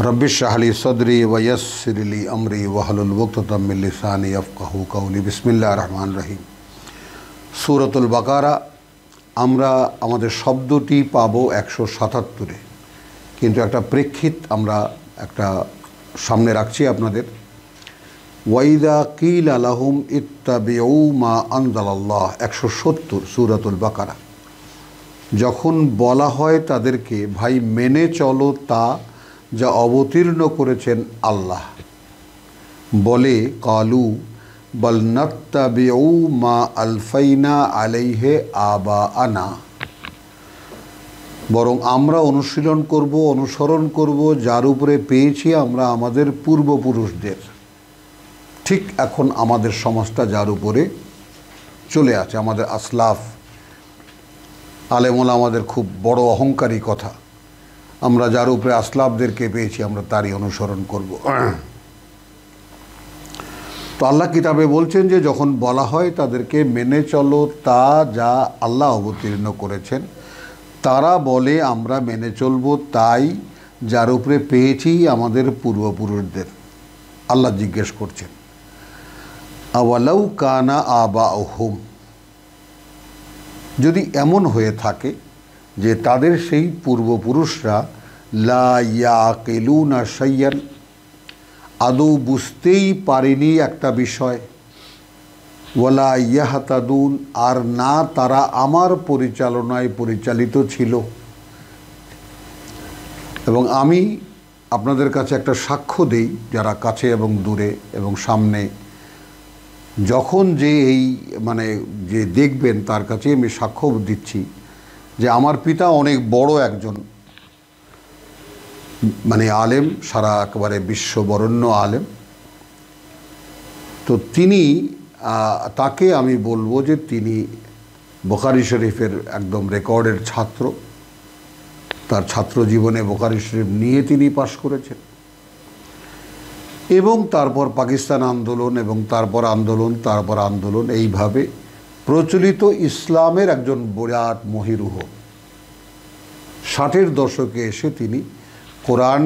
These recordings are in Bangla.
रब्बिश्रह ली सदरी वयस्सिर ली अमरी वहलुल उक़दतम मिन लिसानी यफ़क़हू क़ौली। बिस्मिल्लाहिर रहमानिर रहीम। सूरतुल बाकारा আমরা আমাদের শব্দটি পাবো 177-এ, কিন্তু একটা প্রেক্ষিত আমরা একটা সামনে রাখছি আপনাদের। ওয়াইদা কিলা লাহুম ইত্তাবিউ মা আনজালাল্লাহ, 170 সূরাতুল বাকারা। যখন বলা হয় তাদেরকে, ভাই মেনে চলো তা যা অবতীর্ণ করেছেন আল্লাহ, বলে কালু বল নাত্তাবিউ মা আলফাইনা আলাইহে আবাআনা, বরং আমরা অনুশীলন করব, অনুসরণ করব যার উপরে পেয়েছি আমরা আমাদের পূর্বপুরুষদের। ঠিক এখন আমাদের সমাজটা যার উপরে চলে আছে, আমাদের আসলাফ আলেমুল আমাদের খুব বড় অহংকারী কথা, আমরা যার উপরে আসলাফদেরকে পেয়েছি আমরা তারই অনুসরণ করব। তো আল্লাহ কিতাবে বলছেন যে যখন বলা হয় তাদেরকে মেনে চলো তা যা আল্লাহ অবতীর্ণ করেছেন, তারা বলে আমরা মেনে চলবো তাই যার উপরে পেয়েছি আমাদের পূর্বপুরুষদের। আল্লাহ জিজ্ঞেস করছেন, আওয়ালাউ কানা আবাউহুম, যদি এমন হয়ে থাকে যে তাদের সেই পূর্বপুরুষরা লা ইয়াকিলুনা শাইয়ান, আদৌ বুঝতেই পারেনি একটা বিষয়, ওয়ালা ইয়াহতাদুন, আর না তারা আমার পরিচালনায় পরিচালিত ছিল। এবং আমি আপনাদের কাছে একটা সাক্ষ্য দেই, যারা কাছে এবং দূরে এবং সামনে, যখন যে এই যে দেখবেন তার কাছে আমি সাক্ষ্য দিচ্ছি যে আমার পিতা অনেক বড় একজন আলেম, সারা একেবারে বিশ্ববরণ্য আলেম। তো তিনি তাকে আমি বলবো যে তিনি বুখারী শরীফের একদম রেকর্ডের ছাত্র। তার ছাত্র জীবনে বুখারী শরীফ নিয়ে তিনি পাশ করেছেন, এবং তারপর পাকিস্তান আন্দোলন, এবং তারপর আন্দোলন, এইভাবে প্রচলিত ইসলামের একজন বিরাট মহিরুহ। 60-এর দশকে এসে তিনি কোরআন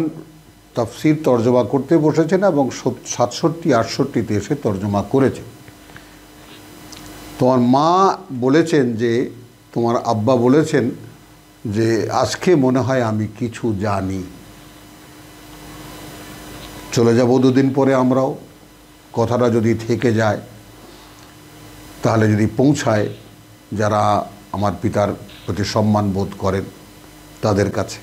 তাফসির তর্জমা করতে বসেছেন এবং 67-68-তে এসে তর্জমা করেছেন। তোমার মা বলেছেন যে, তোমার আব্বা বলেছেন যে আজকে মনে হয় আমি কিছু জানি, চলে যাব 2 দিন পরে আমরাও, কথাটা যদি থেকে যায় তাহলে যদি পৌঁছায় যারা আমার পিতার প্রতি সম্মান বোধ করেন তাদের কাছে।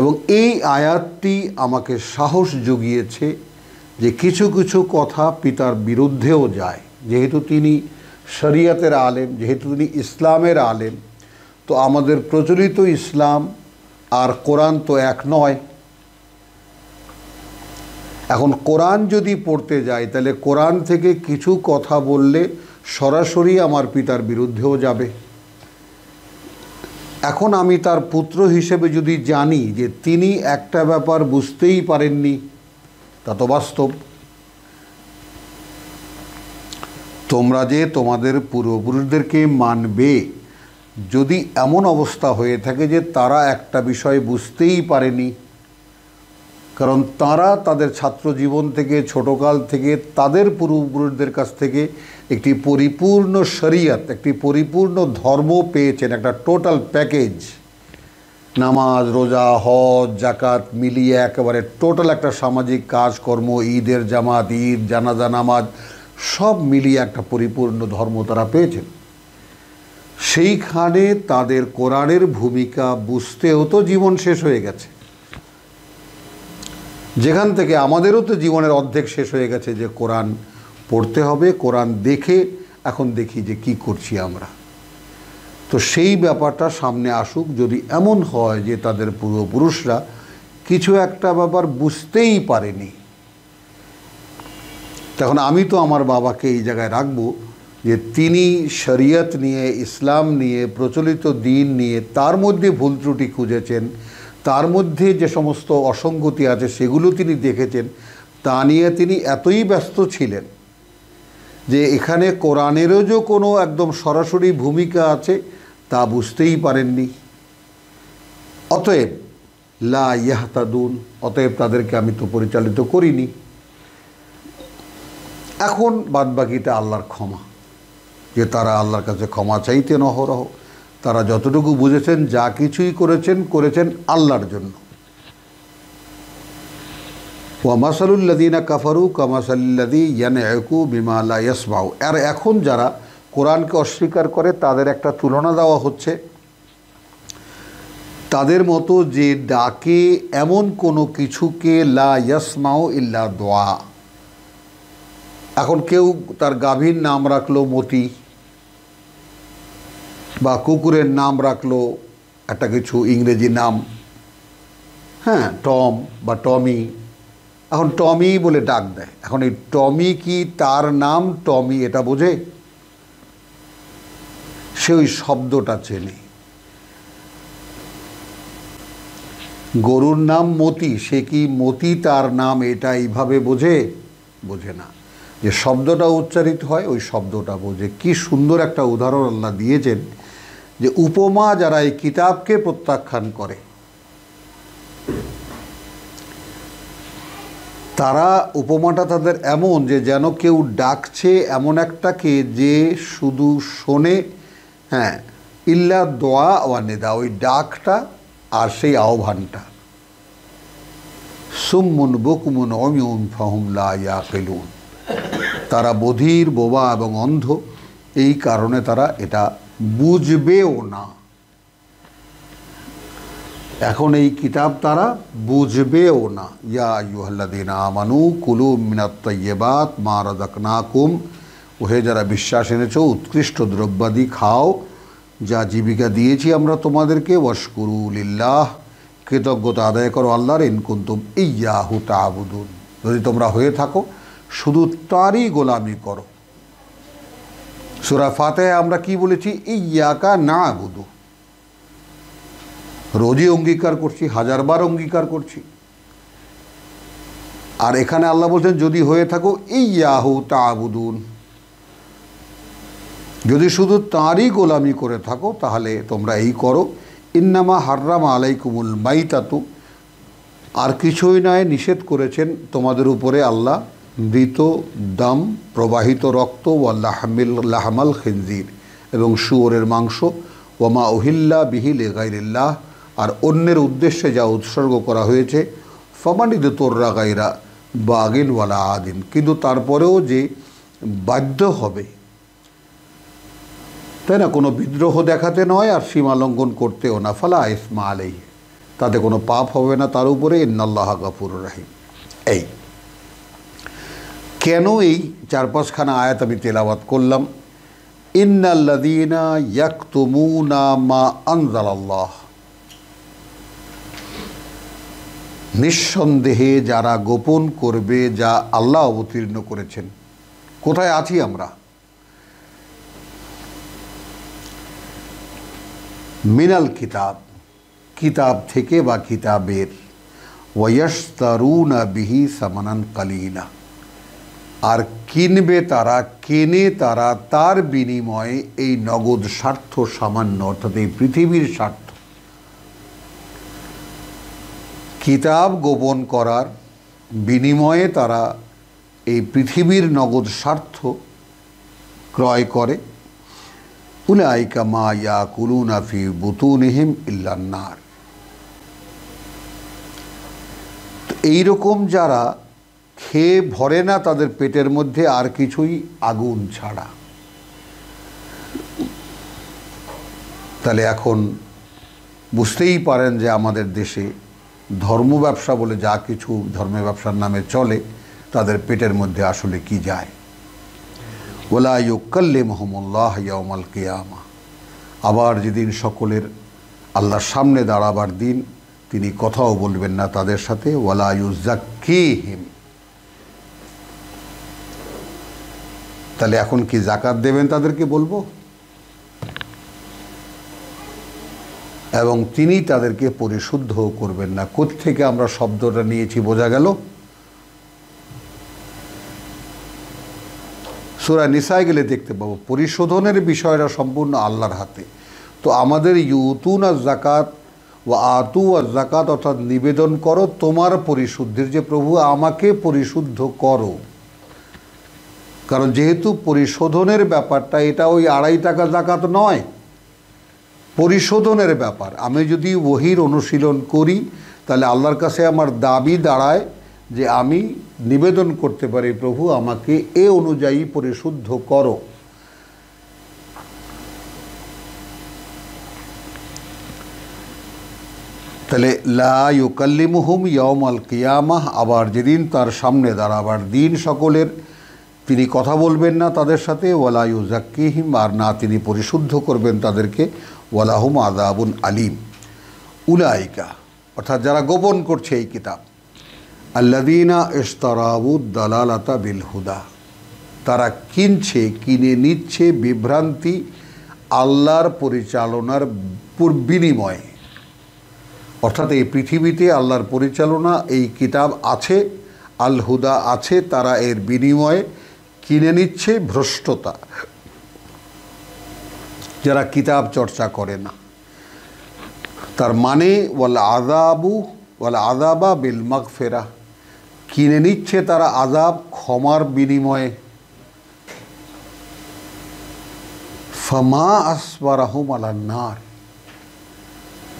এবং এই আয়াতটি আমাকে সাহস জুগিয়েছে যে কিছু কিছু কথা পিতার বিরুদ্ধেও যায়, যেহেতু তিনি শরিয়তের আলেম, যেহেতু তিনি ইসলামের আলেম। তো আমাদের প্রচলিত ইসলাম আর কোরআন তো এক নয়। এখন কোরআন যদি পড়তে যাই তাহলে কোরআন থেকে কিছু কথা বললে সরাসরি আমার পিতার বিরুদ্ধেও যাবে। এখন আমি তার পুত্র হিসেবে যদি জানি যে তিনি একটা ব্যাপার বুঝতেই পারেননি, তা তো বাস্তব। তোমরা যে তোমাদের পূর্বপুরুষদেরকে মানবে, যদি এমন অবস্থা হয়ে থাকে যে তারা একটা বিষয় বুঝতেই পারেনি, কারণ তারা তাদের ছাত্র জীবন থেকে, ছোটকাল থেকে তাদের পূর্বপুরুষদের কাছ থেকে একটি পরিপূর্ণ শরিয়ত, একটি পরিপূর্ণ ধর্ম পেয়েছেন, একটা টোটাল প্যাকেজ, নামাজ, রোজা, হজ, জাকাত মিলিয়ে একেবারে টোটাল একটা সামাজিক কাজকর্ম, ঈদের জামাত, ঈদ, জানাজা নামাজ সব মিলিয়ে একটা পরিপূর্ণ ধর্ম তারা পেয়েছেন। সেইখানে তাদের কোরআনের ভূমিকা বুঝতেও তো জীবন শেষ হয়ে গেছে, যেখান থেকে আমাদেরও তো জীবনের অর্ধেক শেষ হয়ে গেছে যে কোরআন পড়তে হবে, কোরআন দেখে এখন দেখি যে কি করছি আমরা। তো সেই ব্যাপারটা সামনে আসুক। যদি এমন হয় যে তাদের পূর্বপুরুষরা কিছু একটা ব্যাপার বুঝতেই পারেনি, তখন আমি তো আমার বাবাকে এই জায়গায় রাখবো যে তিনি শরিয়ত নিয়ে, ইসলাম নিয়ে, প্রচলিত দিন নিয়ে তার মধ্যে ভুল ত্রুটি খুঁজেছেন, তার মধ্যে যে সমস্ত অসঙ্গতি আছে সেগুলো তিনি দেখেছেন, তা নিয়ে তিনি এতই ব্যস্ত ছিলেন যে এখানে কোরআনেরও যে কোনো একদম সরাসরি ভূমিকা আছে তা বুঝতেই পারেননি। অতএব লা ইয়াহতাদুন, অতএব তাদেরকে আমি তো পরিচালিত করিনি। এখন বাদবাকিটা আল্লাহর ক্ষমা, যে তারা আল্লাহর কাছে ক্ষমা চাইতেন অহরহ। তারা যতটুকু বুঝেছেন, যা কিছুই করেছেন আল্লাহর জন্য। ওয়া মাসালুল্লাযীনা কাফারু কামাসালিল্লাযী ইয়ানঈকু বিমা লা ইয়াসমাউ। আর এখন যারা কোরআনকে অস্বীকার করে তাদের একটা তুলনা দেওয়া হচ্ছে, তাদের মতো যে ডাকে এমন কোনো কিছুকে লা ইয়াসমাউ ইল্লা দোয়া। এখন কেউ তার গাভীর নাম রাখলো মতি, বা কুকুরের নাম রাখলো একটা কিছু ইংরেজি নাম, হ্যাঁ, টম বা টমি। এখন টমি বলে ডাক দেয়। এখন এই টমি কি তার নাম টমি এটা বোঝে? সে ওই শব্দটা চেনে। গরুর নাম মতি, সে কি মতি তার নাম এটা এইভাবে বোঝে না। যে শব্দটা উচ্চারিত হয় ওই শব্দটা বোঝে। কি সুন্দর একটা উদাহরণ আল্লাহ দিয়েছেন, যে উপমা যারা এই কিতাবকে প্রত্যাখ্যান করে তারা, উপমাটা তাদের এমন যে যেন কেউ ডাকছে এমন একটাকে যে শুধু শোনে, হ্যাঁ, ইল্লা দোয়া ওয়া নিদা, ওই ডাকটা আর সেই আহ্বানটা। সুম্মুন বুকমুন উমিয়ুন ফাহুম লা ইয়াকিলুন, তারা বধির, বোবা এবং অন্ধ, এই কারণে তারা এটা বুঝবেও না। এখন এই কিতাব তারা বুঝবেও না। ইয়া আইয়ুহাল্লাযীনা আমানু কুলু মিনাত তাইয়্যিবাত মা রাযাকনাকুম, ওহে যারা বিশ্বাস এনেছো, উৎকৃষ্ট দ্রব্যাদি খাও যা জীবিকা দিয়েছি আমরা তোমাদেরকে। ওয়াশকুরু লিল্লাহ, কৃতজ্ঞতা আদায় করো আল্লাহর। ইন কুনতুম ইয়্যাহু তা'বুদুন, যদি তোমরা হয়ে থাকো শুধু তারই গোলামি করো। সূরা ফাতিহা আমরা কি বলেছি? ইয়্যাকা না'বুদু, রোজই অঙ্গীকার করছি, হাজারবার অঙ্গীকার করছি। আর এখানে আল্লাহ বলছেন যদি হয়ে থাকো ইয়্যাহু তা'বুদুন, যদি শুধু তাঁরই গোলামি করে থাকো তাহলে তোমরা এই করো। ইন্নামা হাররামা আলাইকুমুল মাইতাতু, আর কিছুই নয়, নিষেধ করেছেন তোমাদের উপরে আল্লাহ মৃত দাম, প্রবাহিত রক্ত, লাহমাল খিনজির, এবং শুয়োরের মাংস, ওয়ামা উহিল্লা বিহি লিগাইরিল্লাহ, আর অন্যের উদ্দেশ্যে যা উৎসর্গ করা হয়েছে। ফামানিদ তোররা গাইরা বাগিন ওয়ালা আদিন, কিন্তু তারপরেও যে বাধ্য হবে, তাই না, কোনো বিদ্রোহ দেখাতে নয় আর সীমা লঙ্ঘন করতেও না, ফালা ইসমা আলাইহি, তাতে কোনো পাপ হবে না তার উপরে। ইন্নাল্লাহা গাফুরুর রাহিম। এই কেন এই 4-5খানা আয়াত আমি তেলাওয়াত করলাম? ইন্নাল্লাযীনা ইয়াকতুমুনা মা আনজালাল্লাহ, নিঃসন্দেহে যারা গোপন করবে যা আল্লাহ অবতীর্ণ করেছেন। কোথায় আছি আমরা? মিনাল কিতাব, কিতাব থেকে বা কিতাবের, ওয়ায়াশতারুনা বিহি সামানান কালিলা, আর কিনবে তারা, কেনে তারা তার বিনিময়ে এই নগদ স্বার্থ সামান্য, অর্থাৎ এই পৃথিবীর স্বার্থ। কিতাব গোপন করার বিনিময়ে তারা এই পৃথিবীর নগদ স্বার্থ ক্রয় করে। উলাইকা মা ইয়াকুলুনা ফি বুতুনিহিম ইল্লান নার, এইরকম যারা খেয়ে ভরে না তাদের পেটের মধ্যে আর কিছুই, আগুন ছাড়া। তাহলে এখন বুঝতেই পারেন যে আমাদের দেশে ধর্ম ব্যবসা বলে যা কিছু ধর্মের ব্যবসার নামে চলে, তাদের পেটের মধ্যে আসলে কি যায়। ওয়ালা ইউকাল্লিমুহুমুল্লাহ ইয়াউমাল কিয়ামা, আবার যেদিন সকলের আল্লাহর সামনে দাঁড়াবার দিন, তিনি কথাও বলবেন না তাদের সাথে। ওয়ালা ইউযাক্কিহিম, তাহলে এখন কি যাকাত দেবেন তাদেরকে বলবো? এবং তিনি তাদেরকে পরিশুদ্ধও করবেন না। কোত্থেকে আমরা শব্দটা নিয়েছি বোঝা গেল? সূরা নিসায় গেলে দেখতে পাবো পরিশোধনের বিষয়টা সম্পূর্ণ আল্লাহর হাতে। তো আমাদের ইউতুনা যাকাত ওয়া আতু ওয়াজ যাকাত, অর্থাৎ নিবেদন করো তোমার পরিশুদ্ধির, যে প্রভু আমাকে পরিশুদ্ধ করো। কারণ যেহেতু পরিশোধনের ব্যাপারটা, এটা ওই 2.5 টাকা যাকাত নয়, পরিশোধনের ব্যাপার। আমি যদি ওহির অনুশীলন করি তাহলে আল্লাহর কাছে আমার দাবি দাঁড়ায় যে আমি নিবেদন করতে পারি, প্রভু আমাকে এ অনুযায়ী পরিশুদ্ধ করো। তাহলে লা ইউকাল্লিমুহুম ইয়াউমাল কিয়ামাহ, আবার যেদিন তার সামনে দাঁড়াবার দিন সকলের, তিনি কথা বলবেন না তাদের সাথে, ওয়ালা ইউজাক্কিহিম, আর না তিনি পরিশুদ্ধ করবেন তাদেরকে, ওয়ালাহুম আযাবুন আলিম। উলাইকা, অর্থাৎ যারা গোপন করছে এই কিতাব, আল্লাযীনা ইশতারাবুদ দালালাতা বিল হুদা, তারা কিনে নিচ্ছে বিভ্রান্তি আল্লাহর পরিচালনার বিনিময়ে। অর্থাৎ এই পৃথিবীতে আল্লাহর পরিচালনা, এই কিতাব আছে, আল হুদা আছে, তারা এর বিনিময়ে কিনে নিচ্ছে ভ্রষ্টতা, যারা কিতাব চর্চা করে না। তার মানে ওয়াল আযাবা বিল মাগফিরা, কিনে নিচ্ছে তারা আযাব ক্ষমার বিনিময়ে। ফামা আসবারাহুম আলান নার,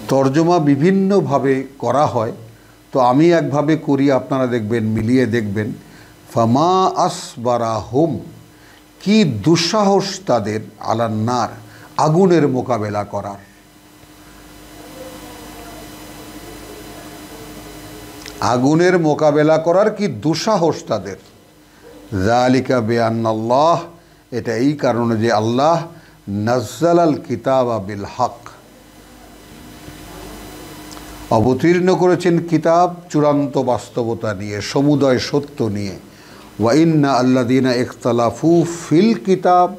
তর্জমা বিভিন্নভাবে করা হয়, তো আমি একভাবে করি, আপনারা দেখবেন, মিলিয়ে দেখবেন। ফামা আসবারাহুম, কি দুঃসাহস তাদের, আলান নার, আগুনের মোকাবেলা করার। আগুনের মোকাবেলা করার কি দুঃসাহস তাদের। যালিকা বিআন্নাল্লাহ, এটা এই কারণে যে আল্লাহ নাজ্জালাল কিতাবা বিল হক, অবতীর্ণ করেছেন কিতাব চূড়ান্ত বাস্তবতা নিয়ে, সমুদয় সত্য নিয়ে। ওয়া ইন্না আল্লাযীনা ইখতালাফু ফিল কিতাব,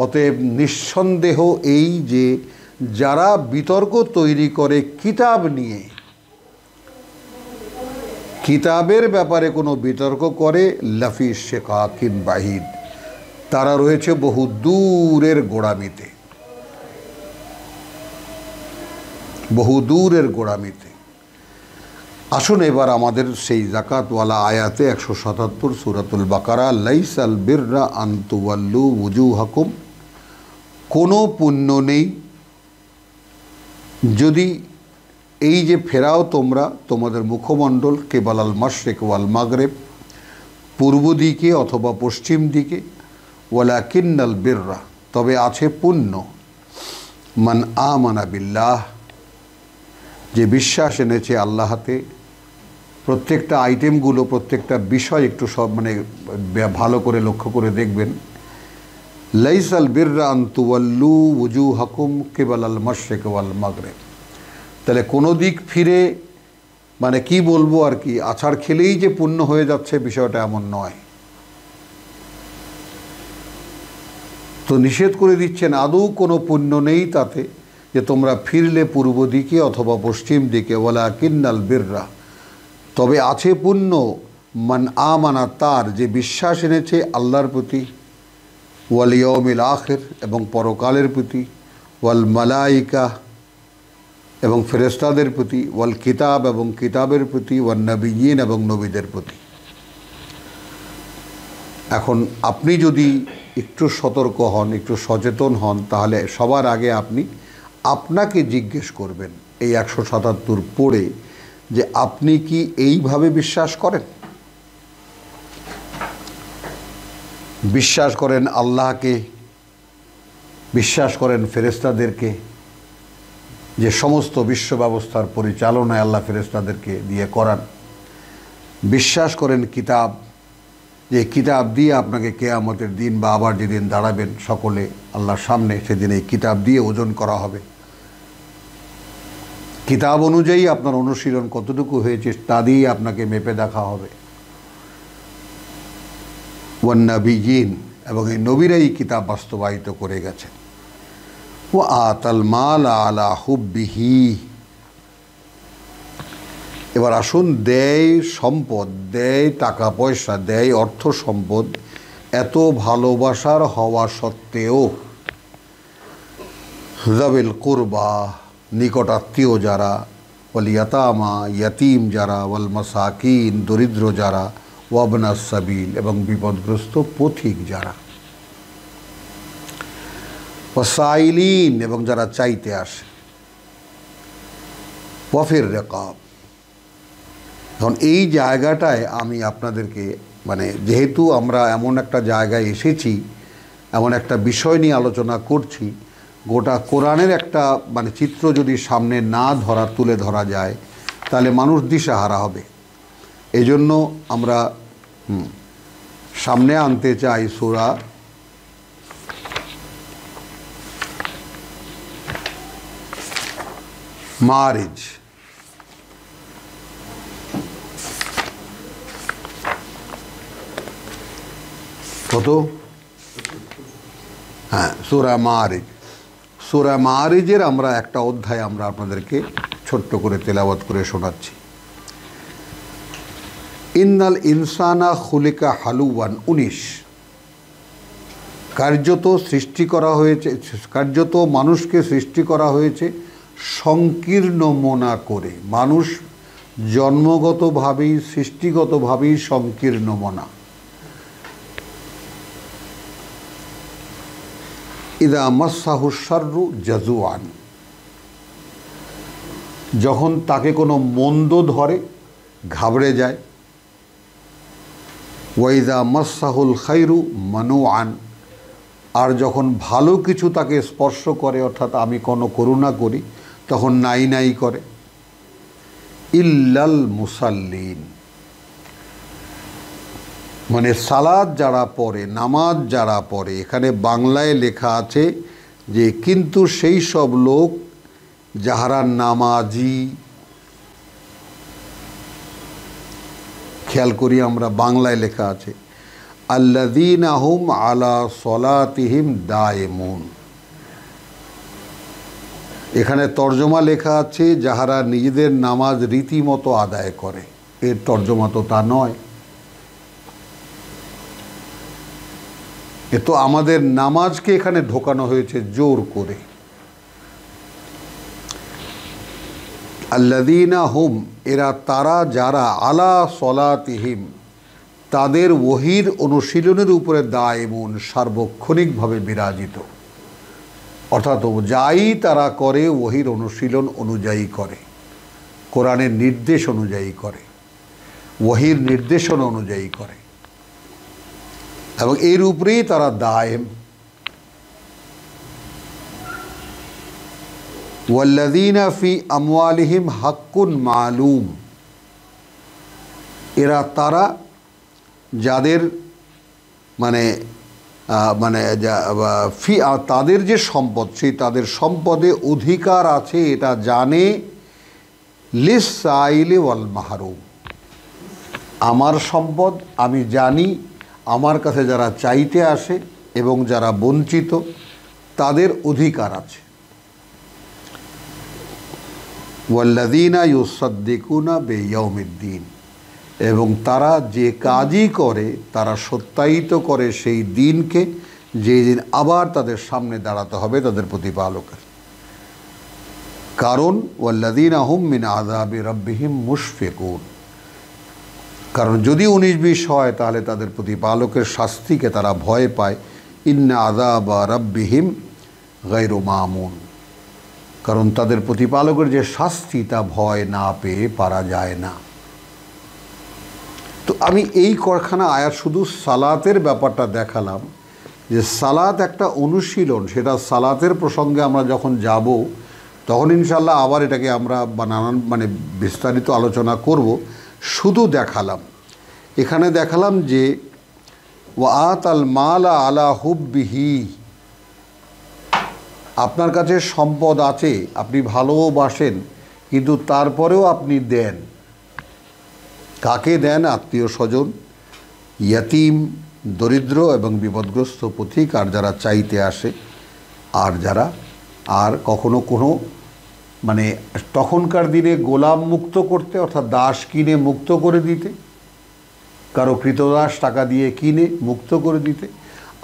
অতএব নিঃসন্দেহ এই যে যারা বিতর্ক তৈরি করে কিতাব নিয়ে, কিতাবের ব্যাপারে কোনো বিতর্ক করে, লাফি শিকাকিন বাহিদ, তারা রয়েছে বহু দূরের গোড়ামিতে, বহু দূরের গোড়ামিতে। আসুন এবার আমাদের সেই যাকাতওয়ালা আয়াতে 177 সূরাতুল বাকারা, লাইসাল বিররা আন তুওয়াল্লু ওয়ুজুহাকুম, কোনো পুণ্য নেই যদি এই যে ফেরাও তোমরা তোমাদের মুখমণ্ডল কেবল আল মাশরিক ওয়াল মাগরিব, পূর্ব দিকে অথবা পশ্চিম দিকে, ওয়ালাকিন্নাল বিররা, তবে আছে পুণ্য, মান আমানা বিল্লাহ, যে বিশ্বাস এনেছে আল্লাহতে। প্রত্যেকটা আইটেমগুলো, প্রত্যেকটা বিষয় একটু সব ভালো করে লক্ষ্য করে দেখবেন। লাইসাল বিররা আন তুওয়াল্লু ওয়ুজুহাকুম কিবাল আল মাশরিক ওয়াল মাগরিব, তাহলে কোনো দিক ফিরে কি বলবো আর কি, আছাড় খেলেই যে পুণ্য হয়ে যাচ্ছে বিষয়টা এমন নয়। তো নিষেধ করে দিচ্ছেন, আদৌ কোনো পুণ্য নেই তাতে যে তোমরা ফিরলে পূর্ব দিকে অথবা পশ্চিম দিকে। ওয়ালাকিন্নাল বিররা, তবে আছে পুণ্য, মান আমানা, তার যে বিশ্বাস এনেছে আল্লাহর প্রতি, ওয়াল ইয়াউমিল আখির, এবং পরকালের প্রতি, ওয়াল মালাইকা, এবং ফেরেশতাদের প্রতি, ওয়াল কিতাব, এবং কিতাবের প্রতি, ওয়ান নবিয়্যিন, এবং নবীদের প্রতি। এখন আপনি যদি একটু সতর্ক হন, একটু সচেতন হন, তাহলে সবার আগে আপনি আপনাকে জিজ্ঞেস করবেন এই 177 পড়ে, যে আপনি কি এইভাবে বিশ্বাস করেন? বিশ্বাস করেন আল্লাহকে, বিশ্বাস করেন ফেরেশতাদেরকে, যে সমস্ত বিশ্ব ব্যবস্থার পরিচালনায় আল্লাহ ফেরেশতাদেরকে দিয়ে করান। বিশ্বাস করেন কিতাব, যে কিতাব দিয়ে আপনাকে কিয়ামতের দিন বা আবার যেদিন দাঁড়াবেন সকলে আল্লাহর সামনে, সেদিন এই কিতাব দিয়ে ওজন করা হবে। কিতাব অনুযায়ী আপনার অনুশীলন কতটুকু হয়েছে তা দিয়ে আপনাকে মেপে দেখা হবে। ওয়ান নবিয়্যিন, এবং এই নবীরাই কিতাব বাস্তবায়িত করে গেছেন। ওয়া আতাল মাল আলা হুব্বিহি, এবার আসুন, দেয় সম্পদ, দেয় টাকা পয়সা, দেয় অর্থ সম্পদ, এত ভালোবাসার হওয়া সত্ত্বেও, যাবিল কুরবা, নিকটাত্মীয় যারা, ওয়াল ইয়াতামা ইয়াতিম যারা, ওয়াল মাসাকিন দরিদ্র যারা, ওয়াবনাস সাবিল এবং বিপদগ্রস্ত পথিক যারা, ওয়াসাইলিন এবং যারা চাইতে আসে, ওয়াফির রিকাব। এখন এই জায়গাটায় আমি আপনাদেরকে যেহেতু আমরা এমন একটা জায়গায় এসেছি, এমন একটা বিষয় নিয়ে আলোচনা করছি, গোটা কোরআনের একটা চিত্র যদি সামনে না তুলে ধরা যায় তাহলে মানুষ দিশাহারা হবে। এই জন্য আমরা সামনে আনতে চাই সূরা মারিজ। কত? হ্যাঁ, সূরা মারিজ। সূরা মারিজের আমরা একটা অধ্যায় আমরা আপনাদেরকে ছোট্ট করে তেলাওয়াত করে শোনাচ্ছি। ইন্নাল ইনসানা খুলিকা হালুওয়ান 19। কার্যত মানুষকে সৃষ্টি করা হয়েছে সংকীর্ণ মনা করে। মানুষ জন্মগতভাবেই সৃষ্টিগতভাবেই সংকীর্ণ মনা। ইদা মাসসাহু শাররু জাজুআন, যখন তাকে কোনো মন্দ ধরে ঘাবড়ে যায়। ওয়াইদা মাসসাহুল খাইরু মানুআন, আর যখন ভালো কিছু তাকে স্পর্শ করে, অর্থাৎ আমি কোনো করুণা করি, তখন নাই নাই করে। ইল্লাল মুসাল্লিন, সালাত যারা পড়ে, নামাজ যারা পড়ে, এখানে বাংলায় লেখা আছে যে কিন্তু সেই সব লোক যাহারা নামাজি। খেয়াল করি আমরা, বাংলায় লেখা আছে আল্লাযীনা হুম আলা সলাতিহিম দায়েমুন। এখানে তর্জমা লেখা আছে যাহারা নিজেদের নামাজ রীতিমতো আদায় করে। এর তর্জমা তো তা নয়। এ তো আমাদের নামাজকে এখানে ঢোকানো হয়েছে জোর করে। আল্লাযীনা হুম, এরা তারা যারা আলা সলাতিহিম, তাদের ওহীর অনুশীলনের উপরে দায়েমুন, সার্বক্ষণিকভাবে বিরাজিত। অর্থাৎ যাই তারা করে ওহীর অনুশীলন অনুযায়ী করে, কোরআনের নির্দেশ অনুযায়ী করে, ওহীর নির্দেশনা অনুযায়ী করে, এবং এর উপরেই তারা দায়েম। ওয়াল্লাযীনা ফি আমওয়ালিহিম হাক্কুন মালুম, এরা তারা যাদের তাদের যে সম্পদ, সেই তাদের সম্পদে অধিকার আছে এটা জানে। লিস-সাইলি ওয়াল মাহরুম, আমার সম্পদ আমি জানি, আমার কাছে যারা চাইতে আসে এবং যারা বঞ্চিত তাদের অধিকার আছে। ওয়াল্লাযীনা ইউসাদ্দিকুনা বিয়াউমিদ্দিন, এবং তারা যে কাজই করে তারা সত্যায়িত করে সেই দিনকে, যেই দিন আবার তাদের সামনে দাঁড়াতে হবে তাদের প্রতিপালকের। কারণ ওয়াল্লাযীনা হুম মিন আযাবি রাব্বিহিম মুশফিকুন, কারণ যদি 19-20 হয় তাহলে তাদের প্রতিপালকের শাস্তিকে তারা ভয় পায়। ইন্না আযাবা রাব্বিহিম গায়রু মামুন, কারণ তাদের প্রতিপালকের যে শাস্তি তা ভয় না পেয়ে পারা যায় না। তো আমি এই কয়েকখানা আয়াত শুধু সালাতের ব্যাপারটা দেখালাম, যে সালাত একটা অনুশীলন। সেটা সালাতের প্রসঙ্গে আমরা যখন যাব তখন ইনশাল্লাহ আবার এটাকে আমরা নানান বিস্তারিত আলোচনা করব। শুধু দেখালাম, এখানে দেখালাম যে ওয়াত আল মালা আলা হুব্বিহি, আপনার কাছে সম্পদ আছে, আপনি ভালোবাসেন, কিন্তু তারপরেও আপনি দেন। কাকে দেন? আত্মীয় স্বজন, ইয়াতিম, দরিদ্র এবং বিপদগ্রস্ত পথিক, আর যারা চাইতে আসে, আর যারা কখনো কোনো তখনকার দিনে গোলাম মুক্ত করতে, অর্থাৎ দাস কিনে মুক্ত করে দিতে, কারো কৃতদাস টাকা দিয়ে কিনে মুক্ত করে দিতে,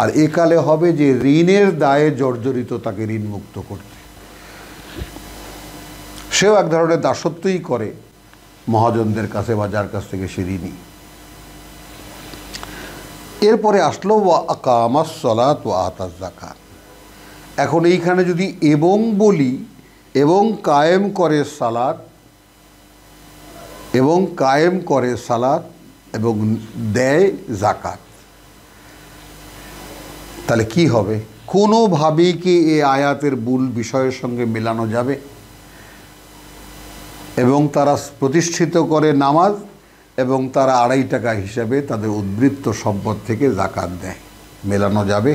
আর একালে হবে যে ঋণের দায়ে জর্জরিত তাকে ঋণ মুক্ত করতে। সেও এক ধরনের দাসত্বই করে মহাজনদের কাছে বা যার কাছ থেকে সে ঋণী। এরপরে আসলো ওয়া আকামাস সালাত ওয়া আতাজ যাকাত। এখন এইখানে যদি এবং বলি, এবং কায়েম করে সালাত, এবং কায়েম করে সালাত এবং দেয় যাকাত, তাহলে কি হবে? কোনোভাবেই কি এই আয়াতের মূল বিষয়ের সঙ্গে মেলানো যাবে? এবং তারা প্রতিষ্ঠিত করে নামাজ, এবং তারা 2.5 টাকা হিসাবে তাদের উদ্বৃত্ত সম্পদ থেকে যাকাত দেয়, মেলানো যাবে?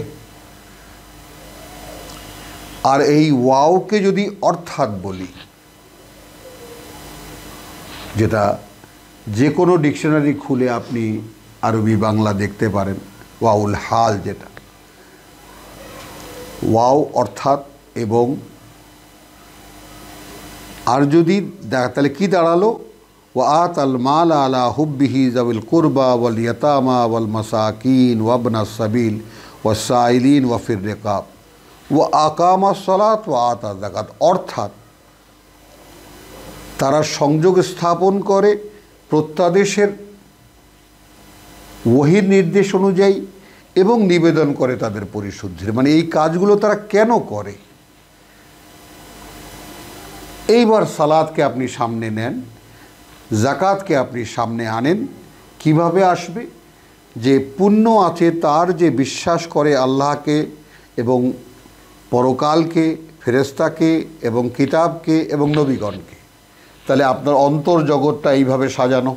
আর এই ওয়াওকে যদি অর্থাৎ বলি, যেটা যে কোনো ডিকশনারি খুলে আপনি আরবি বাংলা দেখতে পারেন, ওয়াউল হাল, যেটা ওয়াও অর্থাৎ এবং, আর যদি তাহলে কি দাঁড়ালো? ওয়া আতাল মাল আলা হুব্বিহি যাবিল কুরবা ওয়াল ইয়াতামা ওয়াল মাসাকিন ওয়াবনাস সাবিল ওয়াস সাইলিন ওয়া ফির রিকাব ওয়া আকামাস সালাত ওয়া আতা যাকাত। অর্থাৎ তারা সংযোগ স্থাপন করে প্রত্যাদেশের ওহীর নির্দেশ অনুযায়ী এবং নিবেদন করে তাদের পরিশুদ্ধির। মানে এই কাজগুলো তারা কেন করে? এইবার সালাতকে আপনি সামনে নেন, যাকাতকে আপনি সামনে আনেন। কিভাবে আসবে? যে পুণ্য আছে তার, যে বিশ্বাস করে আল্লাহকে এবং পরকালকে, ফেরেশতাকে এবং কিতাবকে এবং নবীগণকে। তাহলে আপনার অন্তর জগৎটা এইভাবে সাজানো,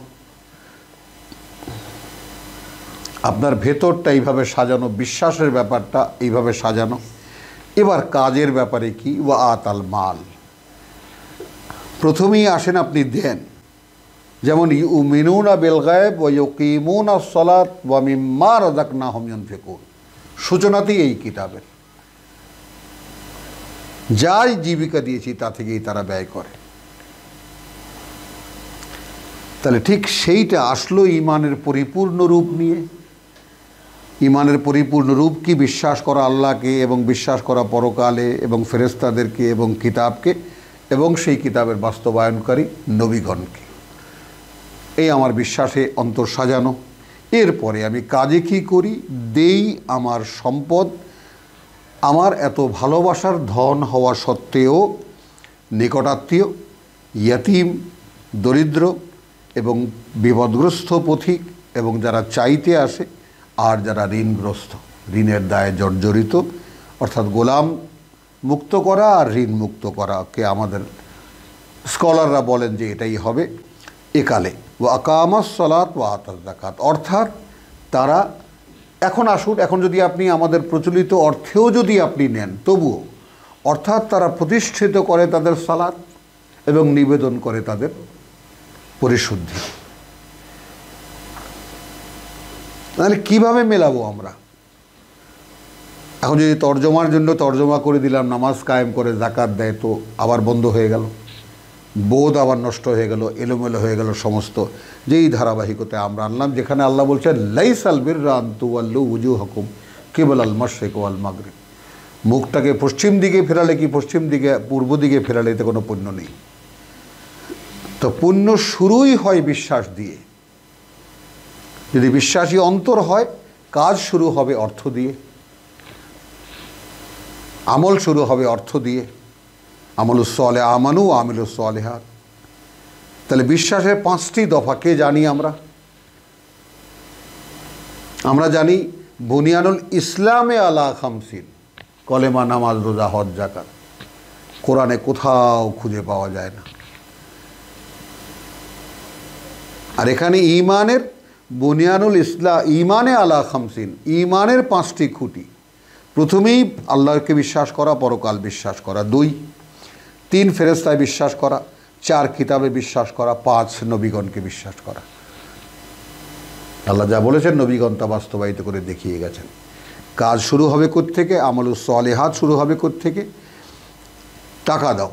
আপনার ভেতরটা এইভাবে সাজানো, বিশ্বাসের ব্যাপারটা এইভাবে সাজানো। এবার কাজের ব্যাপারে কি? ওয়া আতাল মাল। প্রথমেই আসেন আপনি দেন, যেমন ইউমিনুনা বিল গায়ব ওয়া ইউকিমুনাস সালাত ওয়া মিম্মা রাযাকনাহুম ইউনফিকুন। সূচনাতেই এই কিতাবের যাই জীবিকা দিয়েছি তা থেকেই তারা ব্যয় করে। তাহলে ঠিক সেইটা আসলো ঈমানের পরিপূর্ণ রূপ নিয়ে। ঈমানের পরিপূর্ণ রূপ কি? বিশ্বাস করা আল্লাহকে এবং বিশ্বাস করা পরকালে এবং ফেরেশতাদেরকে এবং কিতাবকে এবং সেই কিতাবের বাস্তবায়নকারী নবীগণকে। এই আমার বিশ্বাসে অন্তর সাজানো। এরপরে আমি কাজে কি করি? দেই আমার সম্পদ, আমার এত ভালোবাসার ধন হওয়া সত্ত্বেও নিকটাত্মীয়, ইয়াতিম, দরিদ্র এবং বিপদগ্রস্ত পথিক এবং যারা চাইতে আসে, আর যারা ঋণগ্রস্ত, ঋণের দায়ে জর্জরিত, অর্থাৎ গোলাম মুক্ত করা আর ঋণ মুক্ত করাকে আমাদের স্কলাররা বলেন যে এটাই হবে একালে। ওয়া আকামাস সালাত ওয়া আতাজ যাকাত। অর্থাৎ তারা, এখন আসুন, এখন যদি আপনি আমাদের প্রচলিত অর্থেও যদি আপনি নেন তবুও, অর্থাৎ তারা প্রতিষ্ঠিত করে তাদের সালাত এবং নিবেদন করে তাদের পরিশুদ্ধি। তাহলে কীভাবে মেলাবো আমরা? এখন যদি তর্জমার জন্য তর্জমা করে দিলাম নামাজ কায়েম করে যাকাত দেয়, তো আবার বন্ধ হয়ে গেল, বোধ আবার নষ্ট হয়ে গেল, এলোমেলো হয়ে গেল সমস্ত। যেই ধারাবাহিকতায় আমরা আনলাম, যেখানে আল্লাহ বলছেন লাইসাল বিররা আন তুওয়াল্লু উজুহাকুম কিবলাল মাশরিক ওয়াল মাগরিব। মুখটাকে পশ্চিম দিকে ফেরালে কি পশ্চিম দিকে, পূর্ব দিকে ফেরালে এতে কোনো পুণ্য নেই। তো পুণ্য শুরুই হয় বিশ্বাস দিয়ে। যদি বিশ্বাসী অন্তর হয়, কাজ শুরু হবে অর্থ দিয়ে, আমল শুরু হবে অর্থ দিয়ে। আমলুস সালেহ আমানু আমিলুস সালেহাত। তাহলে বিশ্বাসের 5টি দফা কে জানি আমরা? আমরা জানি বুনিয়ানুল ইসলামে আলা খামসিন, কলেমা, নামাজ, রোজা, হজ, যাকাত। কোরআনে কোথাও খুঁজে পাওয়া যায় না। আর এখানে ঈমানের বুনিয়ানুল ইসলাম, ঈমানে আলা খামসিন, ঈমানের 5টি খুঁটি। প্রথমেই আল্লাহকে বিশ্বাস করা, পরকাল বিশ্বাস করা। 2, 3 ফেরেশতায় বিশ্বাস করা। 4 কিতাবে বিশ্বাস করা। 5 নবীগণকে বিশ্বাস করা। আল্লাহ যা বলেছেন নবীগণ তা বাস্তবায়িত করে দেখিয়ে গেছেন। কাজ শুরু হবে কোত্থেকে? আমলুস সালেহাত শুরু হবে কোত্থেকে? টাকা দাও।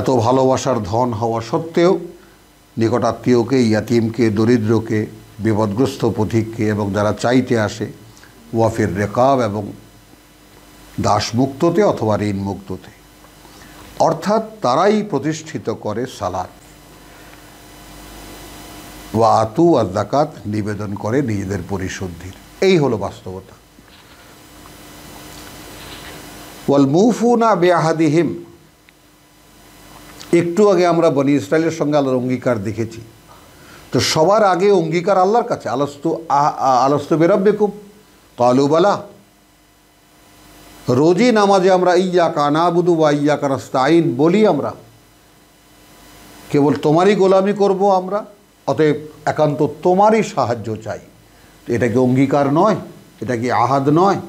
এত ভালোবাসার ধন হওয়া সত্ত্বেও নিকটাত্মীয়কে, ইয়াতিমকে, দরিদ্রকে, বিপদগ্রস্ত পথিককে এবং যারা চাইতে আসে, ওয়াফির রেকাব এবং দাসমুক্ততে অথবা ঋণ মুক্ততে। অর্থাৎ তারাই প্রতিষ্ঠিত করে সালাত, ওয়া আতু আর যাকাত নিবেদন করে নিজেদের পরিশুদ্ধির। এই হলো বাস্তবতা। ওয়াল মুফুনা বিআহাদিহিম, একটু আগে আমরা বনি ইসরায়েলের সঙ্গে আল্লাহর অঙ্গীকার দেখেছি। তো সবার আগে অঙ্গীকার আল্লাহর কাছে, আলাস্তু বিরাব্বিকুম ক্বালু বালা। রোজই নামাজে আমরা ইয়্যাকা না'বুদু ওয়া ইয়্যাকা নাস্তাঈন বলি, আমরা কেবল তোমারই গোলামি করব আমরা, অতএব একান্ত তোমারই সাহায্য চাই। এটা কি অঙ্গীকার নয়? এটা কি আহাদ নয়?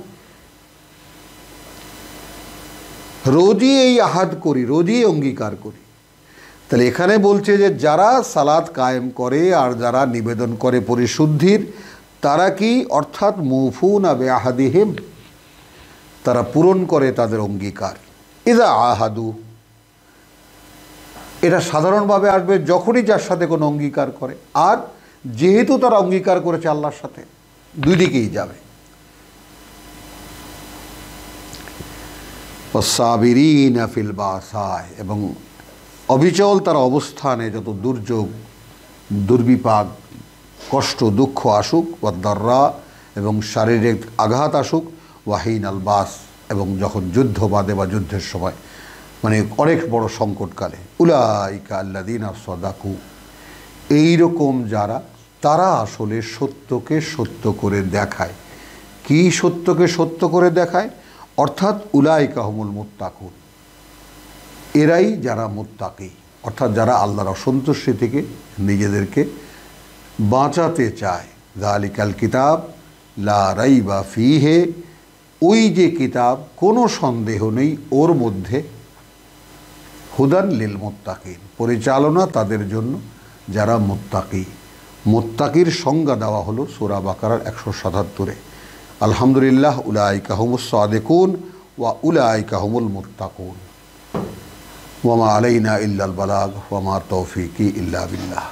রোজই এই আহাদ করি, রোজই অঙ্গীকার করি। তাহলে এখানে বলছে যে যারা সালাত কায়েম করে আর যারা নিবেদন করে পরিশুদ্ধির, তারা কি, অর্থাৎ মুফুনা বিআহাদিহিম, তারা পূরণ করে তাদের অঙ্গীকার। ইযা আহাদু, এটা সাধারণভাবে আসবে যখনই যার সাথে কোনো অঙ্গীকার করে। আর যেহেতু তারা অঙ্গীকার করেছে আল্লাহর সাথে, দুই দিকেই যাবে। ওয়াসসাবিরিনা ফিল বাসায়, এবং অবিচল তারা অবস্থানে যত দুর্যোগ, দুর্বিপাক, কষ্ট, দুঃখ আসুক, ওয়াদ-দাররা, এবং শারীরিক আঘাত আসুক, ওয়াহিন আল বাস, এবং যখন যুদ্ধ বাদে বা যুদ্ধের সময়, মানে অনেক বড় সংকটকালে, উলাইকা আল্লাযীনা সাদাকু, এইরকম যারা, তারা আসলে সত্যকে সত্য করে দেখায়। কি সত্যকে সত্য করে দেখায়? অর্থাৎ উলাইকা হুমুল মুত্তাকুন, এরাই যারা মুত্তাকি, অর্থাৎ যারা আল্লাহর অসন্তুষ্টি থেকে নিজেদেরকে বাঁচাতে চায়। যালিকাল কিতাব লা রাইবা ফীহি, ওই যে কিতাব, কোনো সন্দেহ নেই ওর মধ্যে, হুদান লিল মুত্তাকিন, পরিচালনা তাদের জন্য যারা মুত্তাকি। মুত্তাকির সংজ্ঞা দেওয়া হলো সূরা বাকারার 177-এ। আলহামদুলিল্লাহ, উলাইকা হুমুস সাদিকুন ওয়া উলাইকা হুমুল মুত্তাকুন। ওয়া মা আলাইনা ইল্লাল বালাগ ওয়া মা তৌফিকি ইল্লা বিল্লাহ।